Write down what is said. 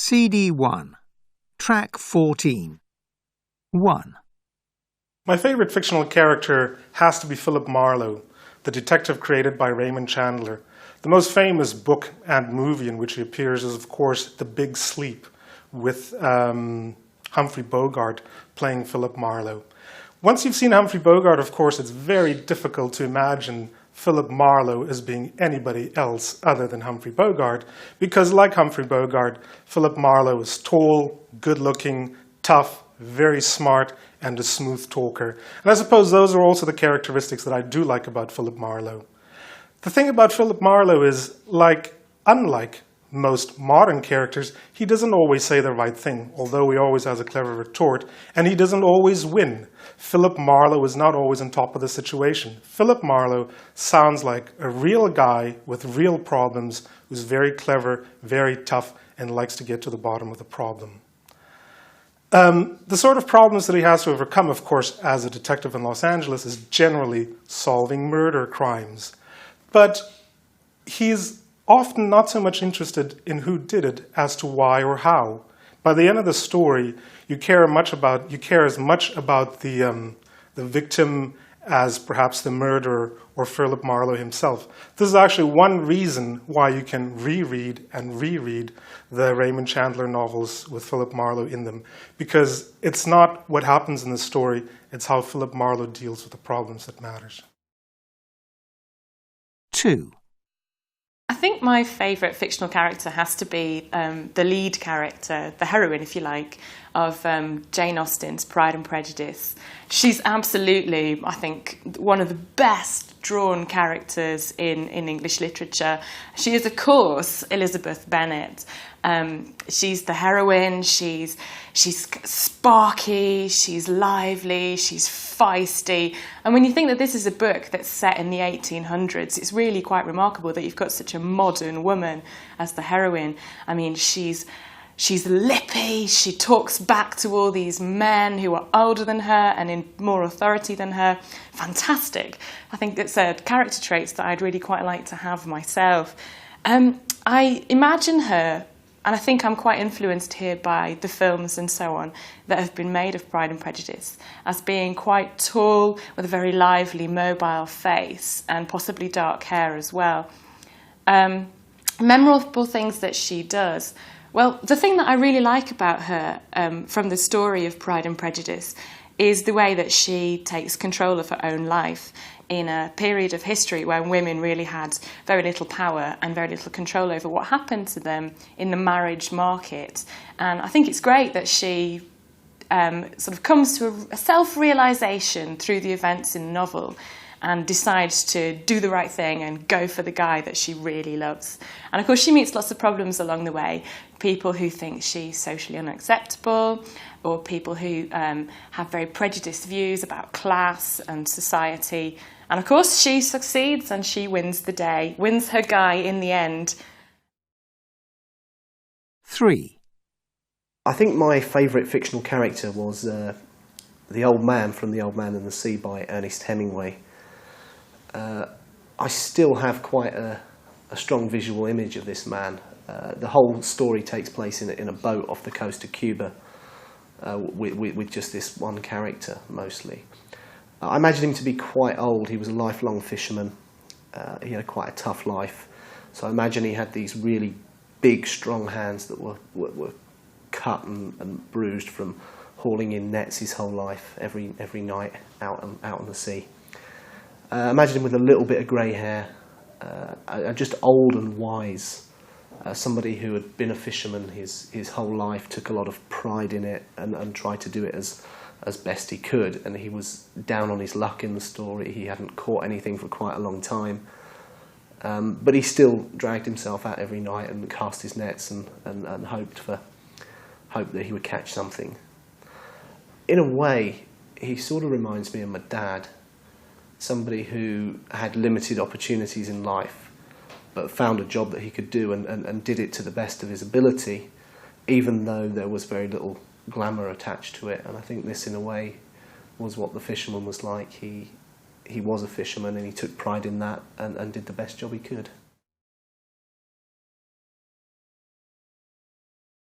CD1, Track 14. 1. My favourite fictional character has to be Philip Marlowe, the detective created by Raymond Chandler. The most famous book and movie in which he appears is, of course, The Big Sleep, with Humphrey Bogart playing Philip Marlowe. Once you've seen Humphrey Bogart, of course, it's very difficult to imagine Philip Marlowe as being anybody else other than Humphrey Bogart, because like Humphrey Bogart, Philip Marlowe is tall, good-looking, tough, very smart, and a smooth talker. And I suppose those are also the characteristics that I do like about Philip Marlowe. The thing about Philip Marlowe is, unlike most modern characters, he doesn't always say the right thing, although he always has a clever retort, and he doesn't always win. Philip Marlowe is not always on top of the situation. Philip Marlowe sounds like a real guy with real problems, who's very clever, very tough, and likes to get to the bottom of the problem. The sort of problems that he has to overcome, of course, as a detective in Los Angeles, is generally solving murder crimes. But he's often not so much interested in who did it as to why or how. By the end of the story, you care as much about the victim as perhaps the murderer or Philip Marlowe himself. This is actually one reason why you can reread and reread the Raymond Chandler novels with Philip Marlowe in them, because it's not what happens in the story, it's how Philip Marlowe deals with the problems that matters. 2. I think my favourite fictional character has to be the lead character, the heroine, if you like, of Jane Austen's Pride and Prejudice. She's absolutely, I think, one of the best drawn characters in English literature. She is, of course, Elizabeth Bennet. She's the heroine, she's sparky, she's lively, she's feisty. And when you think that this is a book that's set in the 1800s, it's really quite remarkable that you've got such a modern woman as the heroine. I mean, she's lippy, she talks back to all these men who are older than her and in more authority than her. Fantastic. I think it's character traits that I'd really quite like to have myself. I imagine her, and I think I'm quite influenced here by the films and so on that have been made of Pride and Prejudice, as being quite tall with a very lively, mobile face and possibly dark hair as well. Memorable things that she does. Well, the thing that I really like about her from the story of Pride and Prejudice is the way that she takes control of her own life in a period of history when women really had very little power and very little control over what happened to them in the marriage market. And I think it's great that she sort of comes to a self-realisation through the events in the novel and decides to do the right thing and go for the guy that she really loves. And of course she meets lots of problems along the way. People who think she's socially unacceptable, or people who have very prejudiced views about class and society. And of course she succeeds and she wins the day, wins her guy in the end. 3. I think my favourite fictional character was the old man from The Old Man and the Sea by Ernest Hemingway. I still have quite a strong visual image of this man. The whole story takes place in a boat off the coast of Cuba with just this one character, mostly. I imagine him to be quite old. He was a lifelong fisherman. He had quite a tough life. So I imagine he had these really big, strong hands that were cut and bruised from hauling in nets his whole life, every night out on the sea. Imagine him with a little bit of grey hair, just old and wise. Somebody who had been a fisherman his whole life, took a lot of pride in it and tried to do it as best he could. And he was down on his luck in the story. He hadn't caught anything for quite a long time. But he still dragged himself out every night and cast his nets and hoped that he would catch something. In a way, he sort of reminds me of my dad. Somebody who had limited opportunities in life, but found a job that he could do and did it to the best of his ability, even though there was very little glamour attached to it. And I think this, in a way, was what the fisherman was like. He was a fisherman and he took pride in that and did the best job he could.